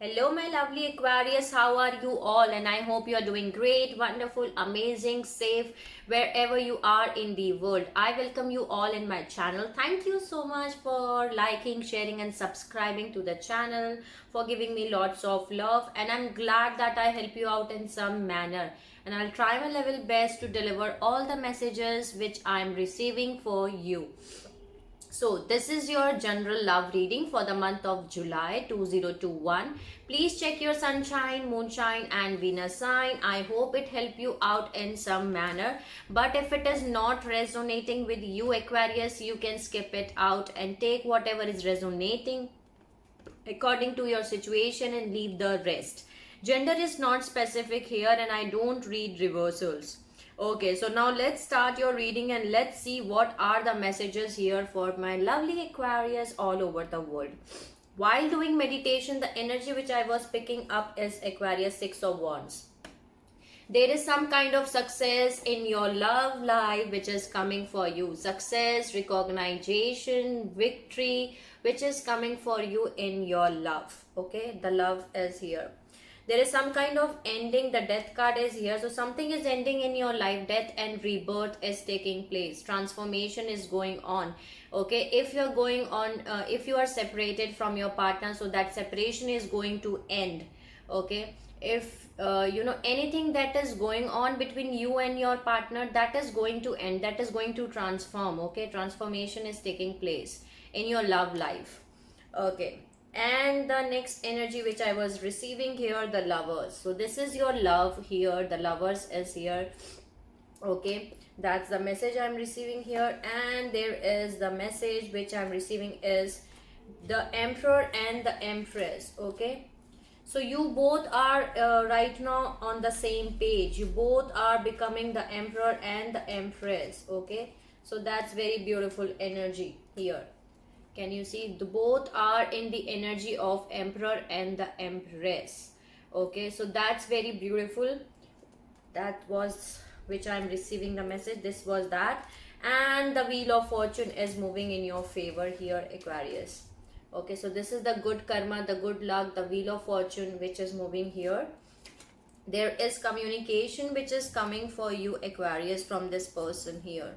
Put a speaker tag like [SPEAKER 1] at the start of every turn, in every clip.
[SPEAKER 1] Hello, my lovely Aquarius. How are you all? And I hope you are doing great, wonderful, amazing, safe, wherever you are in the world. I welcome you all in my channel. Thank you so much for liking, sharing, and subscribing to the channel, for giving me lots of love. And I'm glad that I help you out in some manner. And I'll try my level best to deliver all the messages which I'm receiving for you. So this is your general love reading for the month of July 2021. Please check your sunshine, moonshine and Venus sign. I hope it helped you out in some manner. But if it is not resonating with you Aquarius, you can skip it out and take whatever is resonating according to your situation and leave the rest. Gender is not specific here and I don't read reversals. Okay, so now let's start your reading and let's see what are the messages here for my lovely Aquarius all over the world. While doing meditation, the energy which I was picking up is Aquarius 6 of Wands. There is some kind of success in your love life which is coming for you. Success, recognition, victory which is coming for you in your love. Okay, the love is here. There is some kind of ending. The death card is here. So something is ending in your life. Death and rebirth is taking place. Transformation is going on. Okay, if you're going on, if you are separated from your partner, so that separation is going to end. Okay, if anything that is going on between you and your partner, that is going to end, that is going to transform. Okay, transformation is taking place in your love life. Okay, and the next energy which I was receiving here, the lovers. So this is your love here, the lovers is here. Okay, that's the message I'm receiving here. And there is the message which I'm receiving is the Emperor and the Empress. Okay, so you both are right now on the same page. You both are becoming the Emperor and the Empress. Okay, so that's very beautiful energy here. Can you see? The both are in the energy of Emperor and the Empress. Okay, so that's very beautiful. That was which I'm receiving the message. This was that. And the Wheel of Fortune is moving in your favor here, Aquarius. Okay, so this is the good karma, the good luck, the Wheel of Fortune which is moving here. There is communication which is coming for you, Aquarius, from this person here.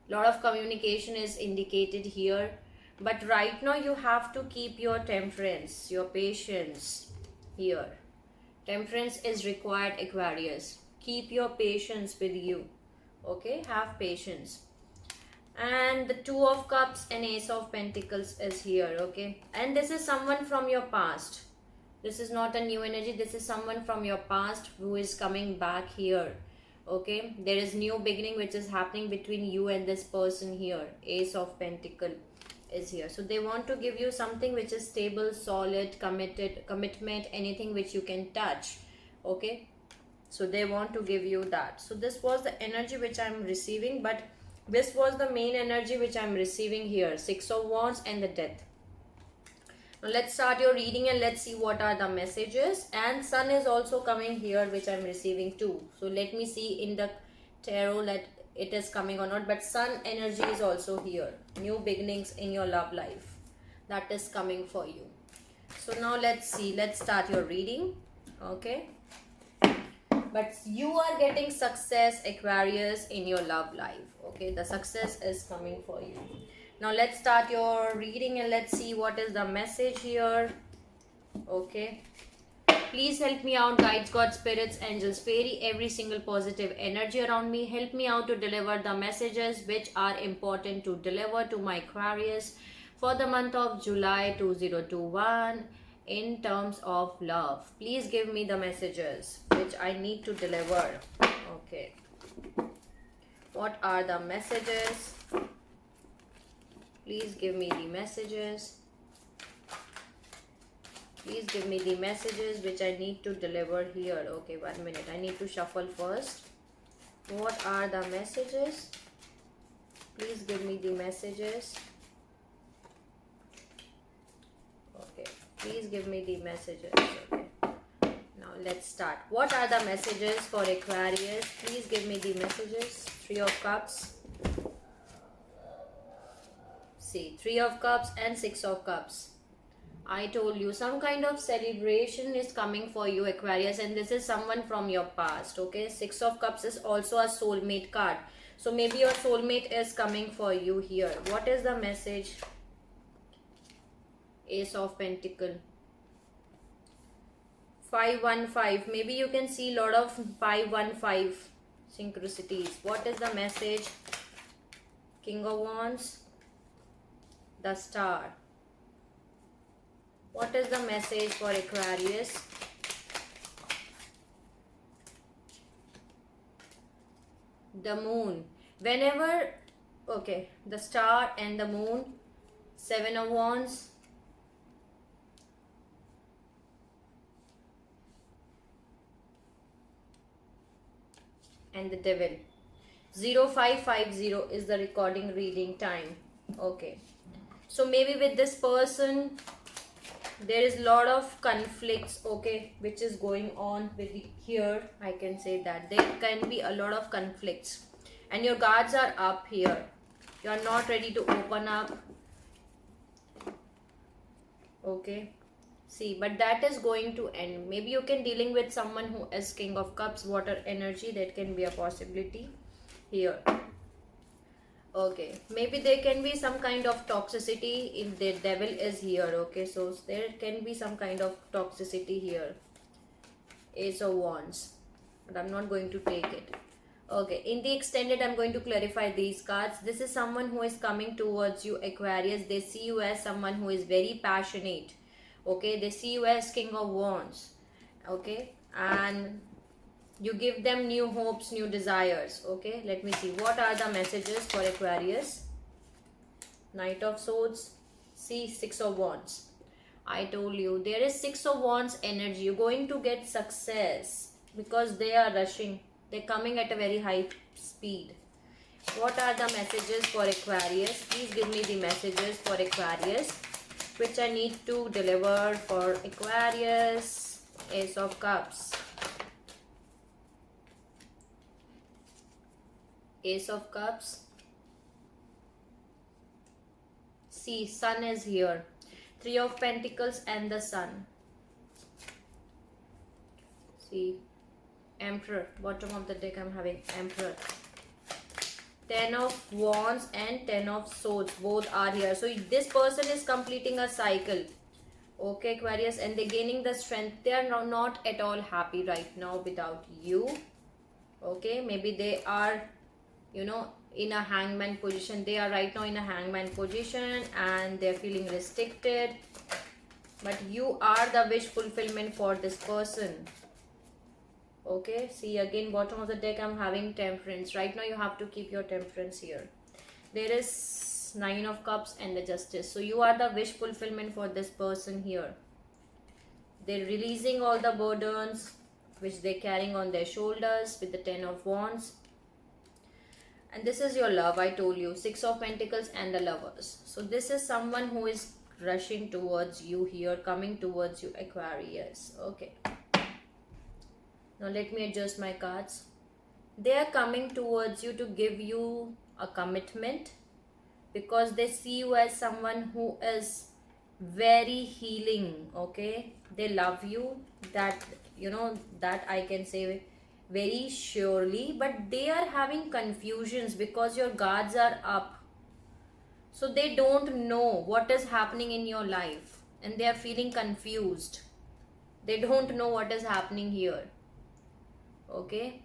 [SPEAKER 1] Lot of communication is indicated here, but right now you have to keep your temperance, your patience here. Temperance is required, Aquarius. Keep your patience with you. Okay, have patience. And the Two of Cups and Ace of Pentacles is here. Okay, and this is someone from your past. This is not a new energy. This is someone from your past who is coming back here. Okay, there is new beginning which is happening between you and this person here. Ace of Pentacle is here. So they want to give you something which is stable, solid, commitment, anything which you can touch. Okay, so they want to give you that. So this was the energy which I'm receiving, but this was the main energy which I'm receiving here. Six of Wands and the Death. Now let's start your reading and let's see what are the messages. And Sun is also coming here which I'm receiving too. So let me see in the tarot that it is coming or not. But Sun energy is also here. New beginnings in your love life. That is coming for you. So now let's see. Let's start your reading. Okay. But you are getting success, Aquarius, in your love life. Okay. The success is coming for you. Now let's start your reading and let's see what is the message here. Okay. Please help me out, guides, God, spirits, angels, fairy, every single positive energy around me. Help me out to deliver the messages which are important to deliver to my Aquarius for the month of July 2021 in terms of love. Please give me the messages which I need to deliver. Okay. What are the messages? Please give me the messages. Please give me the messages which I need to deliver here. Okay, 1 minute. I need to shuffle first. What are the messages? Please give me the messages. Okay, please give me the messages. Okay. Now let's start. What are the messages for Aquarius? Please give me the messages. Three of Cups. See, Three of Cups and Six of Cups. I told you, some kind of celebration is coming for you, Aquarius, and this is someone from your past. Okay, Six of Cups is also a soulmate card, so maybe your soulmate is coming for you here. What is the message? Ace of Pentacle, 515. Maybe you can see a lot of 515 synchronicities. What is the message? King of Wands, the Star. What is the message for Aquarius? The Moon. Whenever, okay, the Star and the Moon, Seven of Wands, and the Devil. 0550 is the recording reading time. Okay, so maybe with this person there is a lot of conflicts, okay, which is going on with here. I can say that there can be a lot of conflicts and your guards are up here. You are not ready to open up, okay. See, but that is going to end. Maybe you can dealing with someone who is King of Cups, water energy. That can be a possibility here. Okay, maybe there can be some kind of toxicity if the Devil is here. Okay, so there can be some kind of toxicity here. Ace of Wands, but I'm not going to take it. Okay, in the extended, I'm going to clarify these cards. This is someone who is coming towards you, Aquarius. They see you as someone who is very passionate. Okay, they see you as King of Wands. Okay, and you give them new hopes, new desires. Okay, let me see. What are the messages for Aquarius? Knight of Swords. See, Six of Wands. I told you, there is Six of Wands energy. You're going to get success because they are rushing. They're coming at a very high speed. What are the messages for Aquarius? Please give me the messages for Aquarius, which I need to deliver for Aquarius. Ace of Cups. Ace of Cups. See, Sun is here. Three of Pentacles and the Sun. See, Emperor. Bottom of the deck I'm having Emperor. 10 of Wands and 10 of Swords. Both are here. So this person is completing a cycle. Okay, Aquarius. And they're gaining the strength. They are not at all happy right now without you. Okay, maybe they are, you know, in a hangman position. They are right now in a hangman position and they're feeling restricted. But you are the wish fulfillment for this person. Okay, see again, bottom of the deck I'm having Temperance. Right now you have to keep your temperance here. There is Nine of Cups and the Justice. So you are the wish fulfillment for this person here. They're releasing all the burdens which they're carrying on their shoulders with the 10 of Wands. And this is your love, I told you. Six of Pentacles and the Lovers. So this is someone who is rushing towards you here, coming towards you, Aquarius. Okay. Now let me adjust my cards. They are coming towards you to give you a commitment because they see you as someone who is very healing. Okay, they love you. That, you know, that I can say very surely. But they are having confusions because your guards are up. So they don't know what is happening in your life and they are feeling confused. They don't know what is happening here. Okay,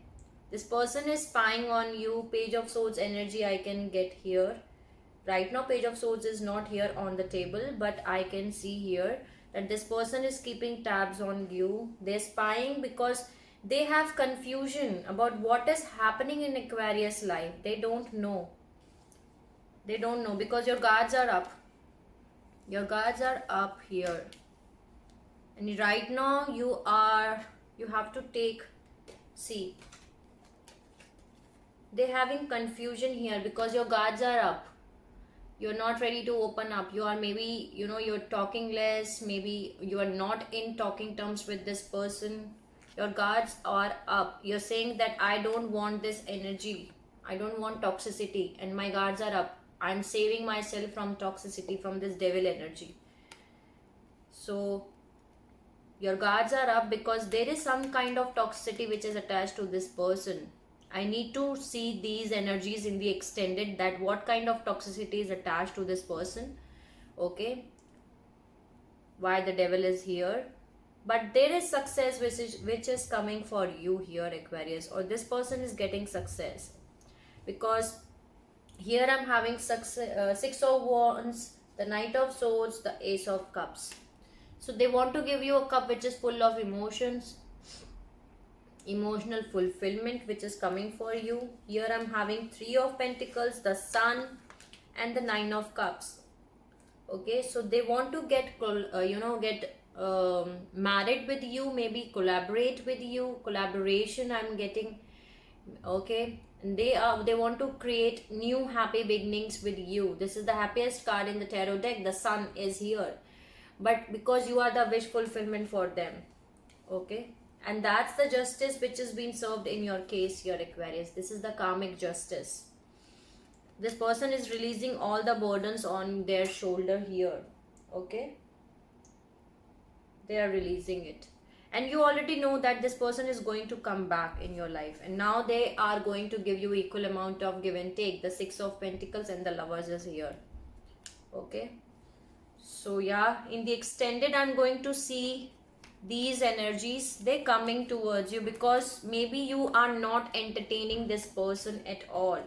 [SPEAKER 1] this person is spying on you. Page of Swords energy I can get here. Right now Page of Swords is not here on the table, but I can see here that this person is keeping tabs on you. They're spying because they have confusion about what is happening in Aquarius life. They don't know. They don't know because your guards are up. Your guards are up here. And right now you have to take, see, they're having confusion here because your guards are up. You're not ready to open up. You are maybe, you know, you're talking less. Maybe you are not in talking terms with this person. Your guards are up. You're saying that I don't want this energy. I don't want toxicity and my guards are up. I'm saving myself from toxicity, from this devil energy. So your guards are up because there is some kind of toxicity which is attached to this person. I need to see these energies in the extended, that what kind of toxicity is attached to this person. Okay, why the devil is here. But there is success which is coming for you here, Aquarius, or this person is getting success, because here I'm having success, Six of Wands, the Knight of Swords, the Ace of Cups. So they want to give you a cup which is full of emotions, emotional fulfillment which is coming for you. Here I'm having Three of Pentacles, the Sun, and the Nine of Cups. Okay, so they want to get married with you, maybe collaborate with you. Collaboration I'm getting. Okay, and they want to create new happy beginnings with you. This is the happiest card in the tarot deck. The Sun is here, but because you are the wish fulfillment for them. Okay, and that's the justice which is being served in your case here, Aquarius. This is the karmic justice. This person is releasing all the burdens on their shoulder here. Okay, they are releasing it, and you already know that this person is going to come back in your life, and now they are going to give you equal amount of give and take. The Six of Pentacles and the Lovers is here. Okay, so yeah, in the extended I'm going to see these energies, they coming towards you, because maybe you are not entertaining this person at all.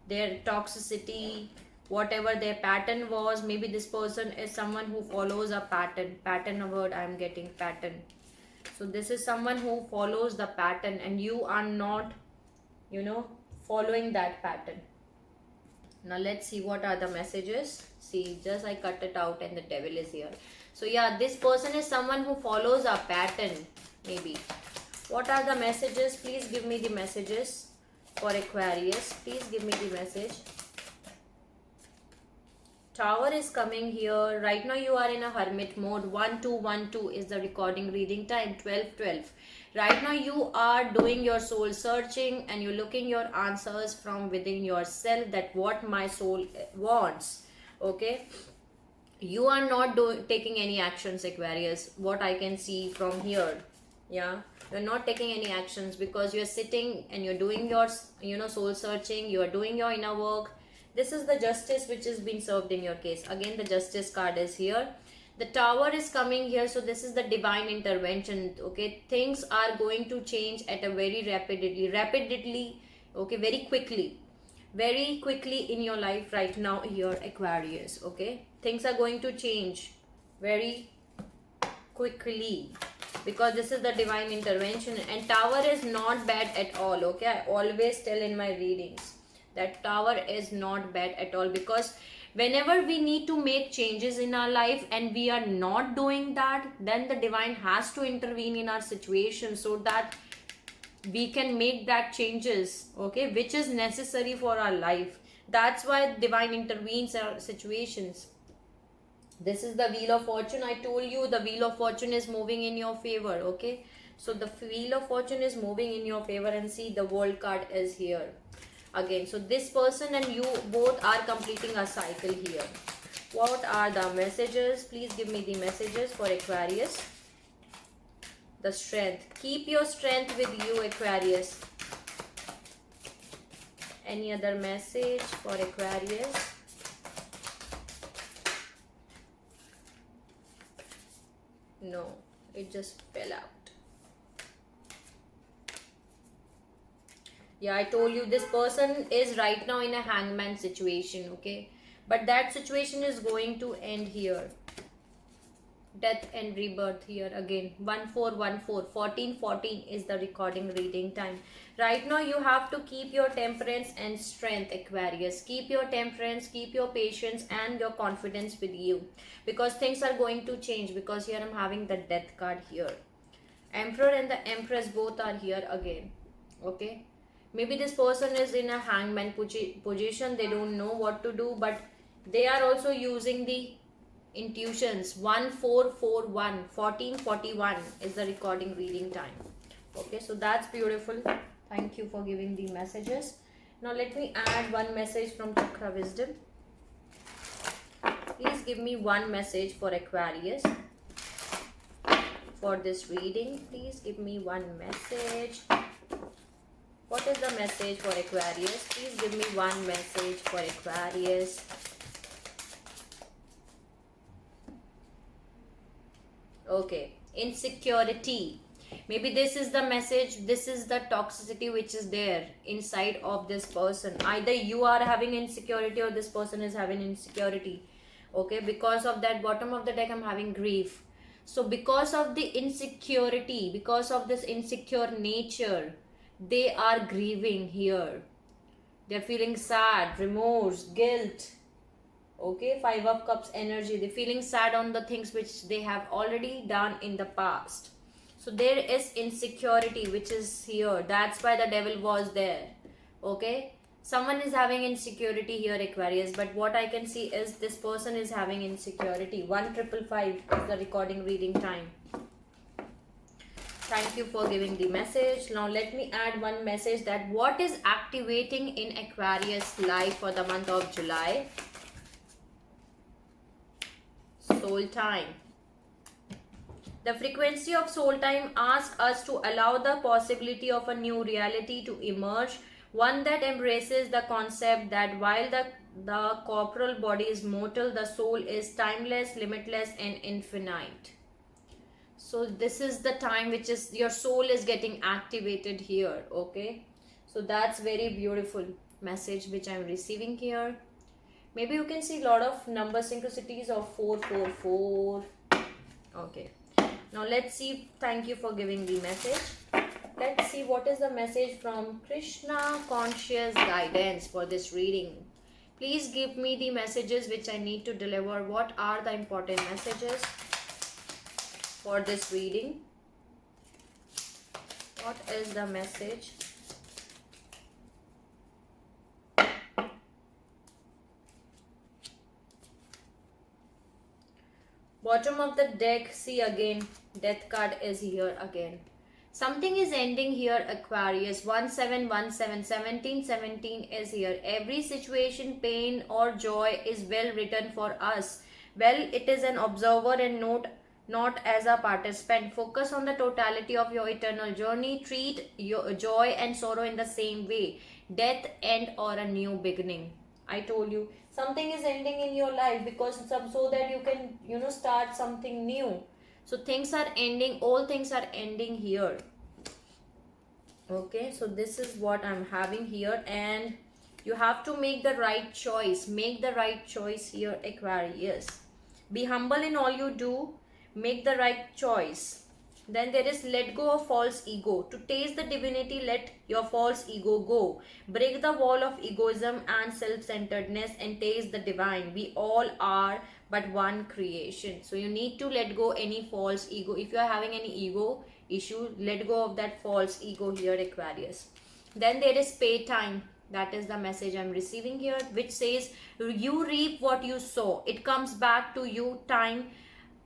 [SPEAKER 1] Their toxicity, whatever their pattern was, maybe this person is someone who follows a pattern, a word I'm getting, pattern. So this is someone who follows the pattern, and you are not following that pattern. Now let's see what are the messages. See, just I cut it out and the devil is here. So yeah, this person is someone who follows a pattern, maybe. What are the messages? Please give me the messages for Aquarius. Please give me the message. Tower is coming here. Right now you are in a hermit mode. 1212 is the recording reading time. 1212. Right now you are doing your soul searching, and you're looking your answers from within yourself, that what my soul wants. Okay, you are not taking any actions, Aquarius, what I can see from here. Yeah, you're not taking any actions because you're sitting and you're doing your soul searching, you are doing your inner work. This is the justice which is being served in your case. Again, the Justice card is here. The Tower is coming here, so this is the divine intervention. Okay, things are going to change at a very rapidly, okay, very quickly in your life right now here, Aquarius. Okay, things are going to change very quickly, because this is the divine intervention, and Tower is not bad at all. Okay, I always tell in my readings that Tower is not bad at all, because whenever we need to make changes in our life and we are not doing that, then the divine has to intervene in our situation so that we can make that changes, okay, which is necessary for our life. That's why divine intervenes in our situations. This is the Wheel of Fortune. I told you the Wheel of Fortune is moving in your favor. Okay, so the Wheel of Fortune is moving in your favor, and see, the World card is here again. So this person and you both are completing a cycle here. What are the messages? Please give me the messages for Aquarius. The Strength. Keep your strength with you, Aquarius. Any other message for Aquarius? No, it just fell out. Yeah, I told you this person is right now in a hangman situation, okay? But that situation is going to end here. Death and rebirth here again. 1414, 1414 is the recording reading time. Right now you have to keep your temperance and strength, Aquarius. Keep your temperance, keep your patience and your confidence with you, because things are going to change. Because here I'm having the Death card here. Emperor and the Empress both are here again. Okay, maybe this person is in a hangman position. They don't know what to do, but they are also using the intuitions. 1441, 1441 is the recording reading time. Okay, so that's beautiful. Thank you for giving the messages. Now let me add one message from Chakra Wisdom. Please give me one message for Aquarius. for this reading. Please give me one message. What is the message for Aquarius? Please give me one message for Aquarius. Okay, insecurity. Maybe this is the message, this is the toxicity which is there inside of this person. Either you are having insecurity or this person is having insecurity. Okay, because of that, bottom of the deck, I'm having grief. So because of the insecurity, because of this insecure nature, they are grieving here. They're feeling sad, remorse, guilt. Okay, 5 of Cups energy. They're feeling sad on the things which they have already done in the past. So there is insecurity which is here. That's why the devil was there. Okay, someone is having insecurity here, Aquarius, but what I can see is this person is having insecurity. 1555 is the recording reading time. Thank you for giving the message. Now let me add one message, that what is activating in Aquarius life for the month of July. Soul time. The frequency of soul time asks us to allow the possibility of a new reality to emerge, one that embraces the concept that while the corporal body is mortal, the soul is timeless, limitless, and infinite. So this is the time which is your soul is getting activated here. Okay, so that's very beautiful message which I'm receiving here. Maybe you can see a lot of number synchronicities of 444. Okay, now let's see. Thank you for giving the message. Let's see what is the message from Krishna conscious guidance for this reading. Please give me the messages which I need to deliver. What are the important messages for this reading? What is the message? Bottom of the deck, see again, death card is here again. Something is ending here, Aquarius. 1717, 1717 is here. Every situation, pain or joy is well written for us. Well, it is an observer and not as a participant. Focus on the totality of your eternal journey. Treat your joy and sorrow in the same way. Death, end, or a new beginning. I told you, something is ending in your life because so that you can start something new. So things are ending, all things are ending here. Okay, so this is what I'm having here, and you have to make the right choice. Make the right choice here, Aquarius. Be humble in all you do. Make the right choice. Then there is let go of false ego. To taste the divinity, let your false ego go. Break the wall of egoism and self-centeredness and taste the divine. We all are but one creation. So you need to let go any false ego. If you are having any ego issue, let go of that false ego here, Aquarius. Then there is pay time. That is the message I'm receiving here, which says you reap what you sow. It comes back to you time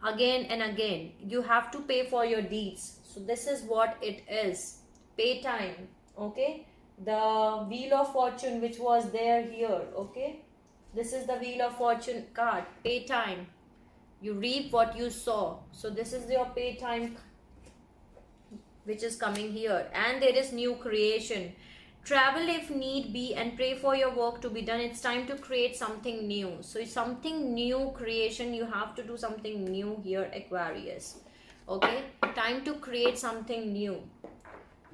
[SPEAKER 1] again and again. You have to pay for your deeds. So this is what it is. Pay time. Okay. The Wheel of Fortune which was there here. Okay. This is the Wheel of Fortune card. Pay time. You reap what you sow. So this is your pay time which is coming here. And there is new creation. Travel if need be and pray for your work to be done. It's time to create something new. So it's something new creation. You have to do something new here, Aquarius. Okay, time to create something new.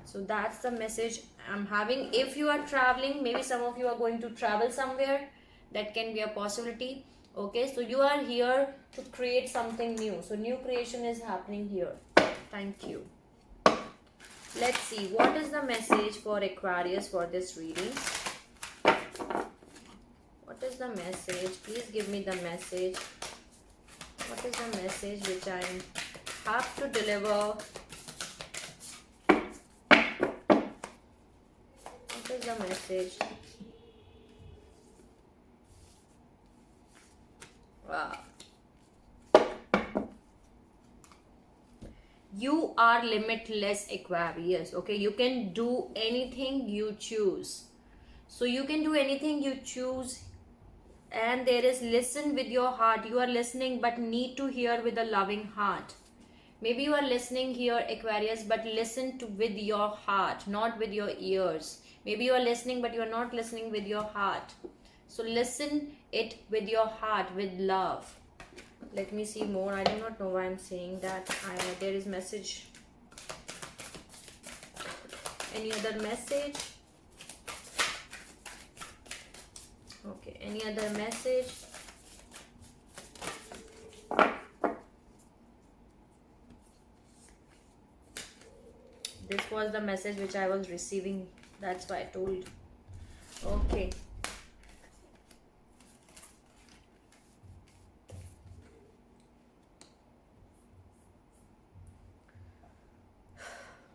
[SPEAKER 1] So that's the message I'm having. If you are traveling, maybe some of you are going to travel somewhere. That can be a possibility. Okay, so you are here to create something new. So new creation is happening here. Thank you. Let's see, what is the message for Aquarius for this reading? What is the message? Please give me the message. What is the message which I have to deliver? What is the message? Wow. You are limitless, Aquarius. Okay, you can do anything you choose. So you can do anything you choose. And there is listen with your heart. You are listening but need to hear with a loving heart. Maybe you are listening here, Aquarius, but listen to with your heart, not with your ears. Maybe you are listening, but you are not listening with your heart. So listen it with your heart, with love. Let me see more. I do not know why I'm saying that. There is message. Any other message? Okay, any other message? This was the message which I was receiving. That's why I told. Okay.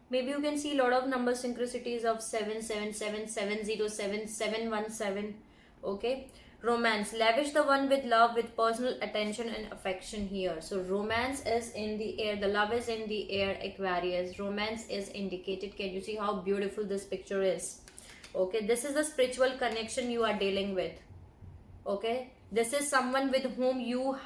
[SPEAKER 1] Maybe you can see a lot of number synchronicities of 777, 707, 717. Okay. Romance. Lavish the one with love, with personal attention and affection here. So romance is in the air. The love is in the air, Aquarius. Romance is indicated. Can you see how beautiful this picture is? Okay. This is the spiritual connection you are dealing with. Okay. This is someone with whom you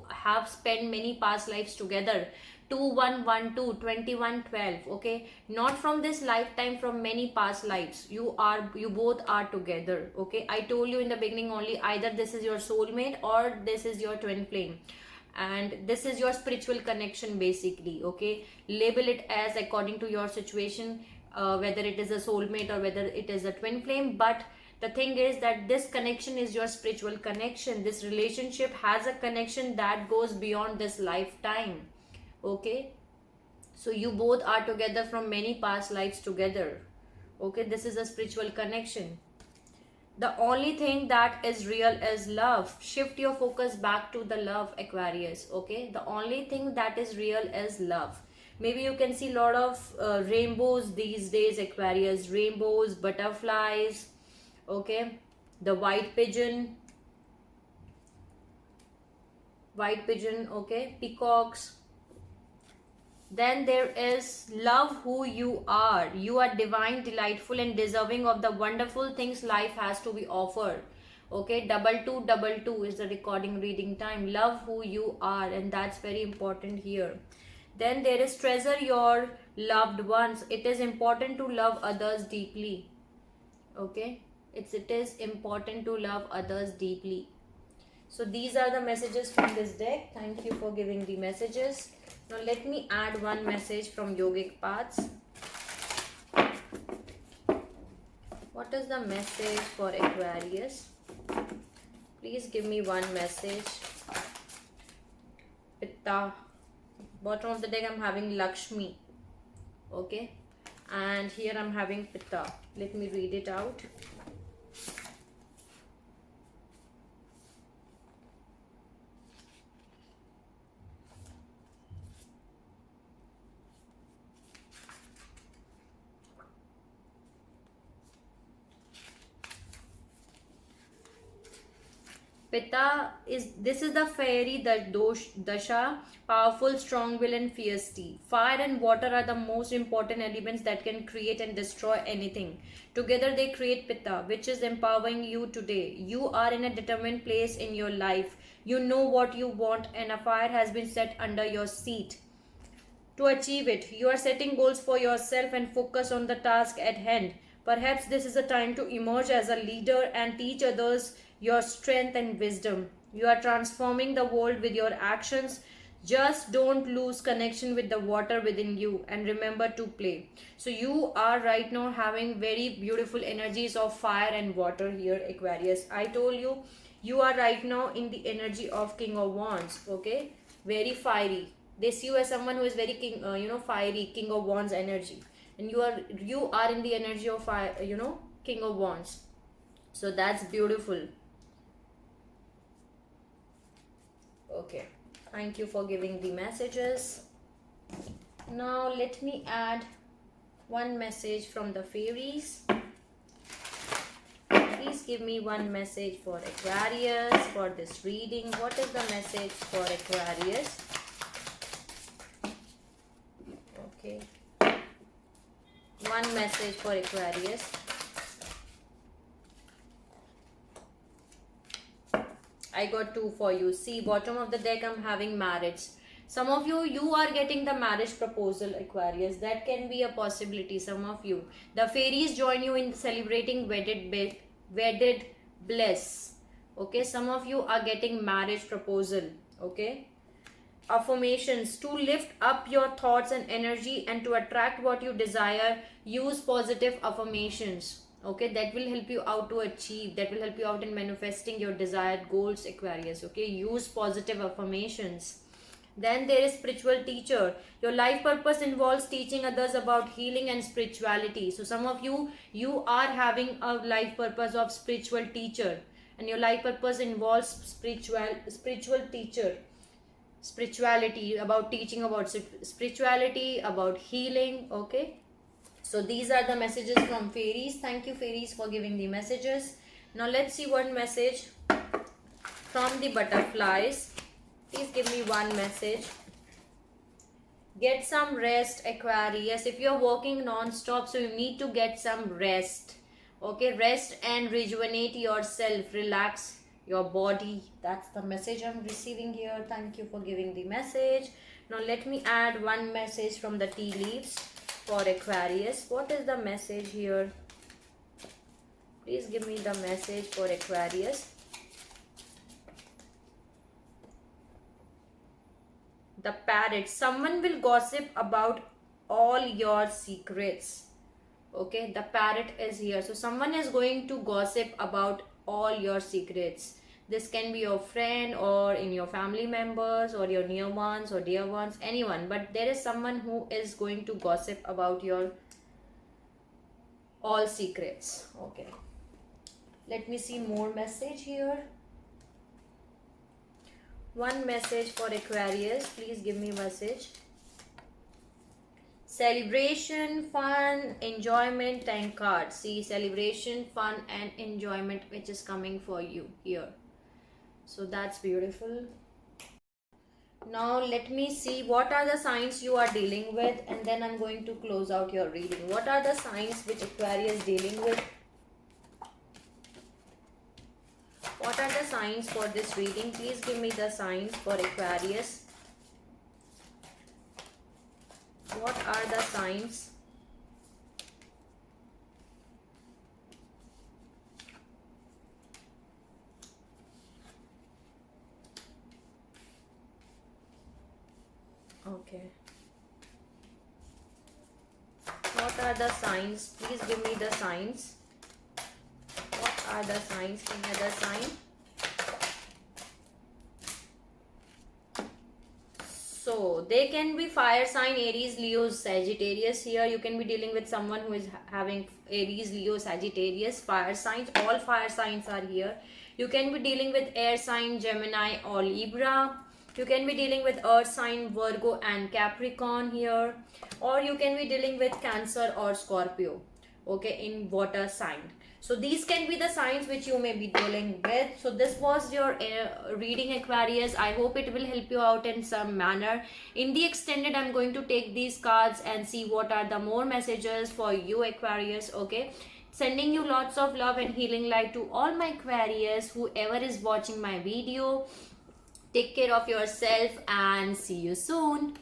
[SPEAKER 1] have spent many past lives together. 2112 2112. Okay, not from this lifetime, from many past lives. You both are together. Okay, I told you in the beginning only, either this is your soulmate or this is your twin flame, and this is your spiritual connection basically. Okay, label it as according to your situation, whether it is a soulmate or whether it is a twin flame. But the thing is that this connection is your spiritual connection. This relationship has a connection that goes beyond this lifetime. Okay, so you both are together from many past lives together. Okay, this is a spiritual connection. The only thing that is real is love. Shift your focus back to the love, Aquarius. Okay, the only thing that is real is love. Maybe you can see a lot of rainbows these days, Aquarius. Rainbows, butterflies. Okay, the white pigeon. Okay, peacocks. Then there is love who you are. You are divine, delightful and deserving of the wonderful things life has to be offered. Okay, 2222 is the recording reading time. Love who you are, and that's very important here. Then there is treasure your loved ones. It is important to love others deeply. Okay, it is important to love others deeply. So these are the messages from this deck. Thank you for giving the messages. Now let me add one message from Yogic Paths. What is the message for Aquarius? Please give me one message. Pitta. Bottom of the deck I'm having Lakshmi. Okay. And here I'm having Pitta. Let me read it out. Pitta is the fairy Dasha, powerful, strong will and fiercely. Fire and water are the most important elements that can create and destroy anything. Together they create Pitta, which is empowering you today. You are in a determined place in your life. You know what you want and a fire has been set under your seat. To achieve it, you are setting goals for yourself and focus on the task at hand. Perhaps this is a time to emerge as a leader and teach others your strength and wisdom. You are transforming the world with your actions. Just don't lose connection with the water within you and remember to play. So you are right now having very beautiful energies of fire and water here, Aquarius. I told you, you are right now in the energy of King of Wands. Okay, very fiery. They see you as someone who is very fiery, King of Wands energy, and you are in the energy of fire, King of Wands. So that's beautiful. Okay, thank you for giving the messages. Now let me add one message from the fairies. Please give me one message for Aquarius for this reading. What is the message for Aquarius? Okay, one message for Aquarius. I got two for you. See, bottom of the deck I'm having marriage. Some of you are getting the marriage proposal, Aquarius. That can be a possibility. Some of you, the fairies join you in celebrating wedded bliss. Okay, some of you are getting marriage proposal. Okay, affirmations: to lift up your thoughts and energy and to attract what you desire, use positive affirmations. Okay, that will help you out to achieve, that will help you out in manifesting your desired goals, Aquarius. Okay, use positive affirmations. Then there is spiritual teacher. Your life purpose involves teaching others about healing and spirituality. So some of you are having a life purpose of spiritual teacher, and your life purpose involves spiritual teacher, spirituality, about teaching about spirituality, about healing. Okay, so these are the messages from fairies. Thank you, fairies, for giving the messages. Now let's see one message from the butterflies. Please give me one message. Get some rest, Aquarius. If you're working non-stop, so you need to get some rest. Okay, rest and rejuvenate yourself. Relax your body. That's the message I'm receiving here. Thank you for giving the message. Now let me add one message from the tea leaves for Aquarius. What is the message here? Please give me the message for Aquarius. The parrot. Someone will gossip about all your secrets. Okay, the parrot is here. So someone is going to gossip about all your secrets. This can be your friend or in your family members or your near ones or dear ones, anyone. But there is someone who is going to gossip about your all secrets. Okay. Let me see more message here. One message for Aquarius. Please give me message. Celebration, fun, enjoyment, and cards. See, celebration, fun, and enjoyment, which is coming for you here. So that's beautiful. Now let me see what are the signs you are dealing with, and then I'm going to close out your reading. What are the signs which Aquarius is dealing with? What are the signs for this reading? Please give me the signs for Aquarius. What are the signs? Okay. What are the signs? Please give me the signs. What are the signs? Any other sign? So they can be fire sign, Aries, Leo, Sagittarius. Here you can be dealing with someone who is having Aries, Leo, Sagittarius, fire signs. All fire signs are here. You can be dealing with air sign, Gemini or Libra. You can be dealing with earth sign, Virgo and Capricorn here. Or you can be dealing with Cancer or Scorpio. Okay, in water sign. So these can be the signs which you may be dealing with. So this was your reading, Aquarius. I hope it will help you out in some manner. In the extended, I'm going to take these cards and see what are the more messages for you, Aquarius. Okay, sending you lots of love and healing light to all my Aquarius, whoever is watching my video. Take care of yourself and see you soon.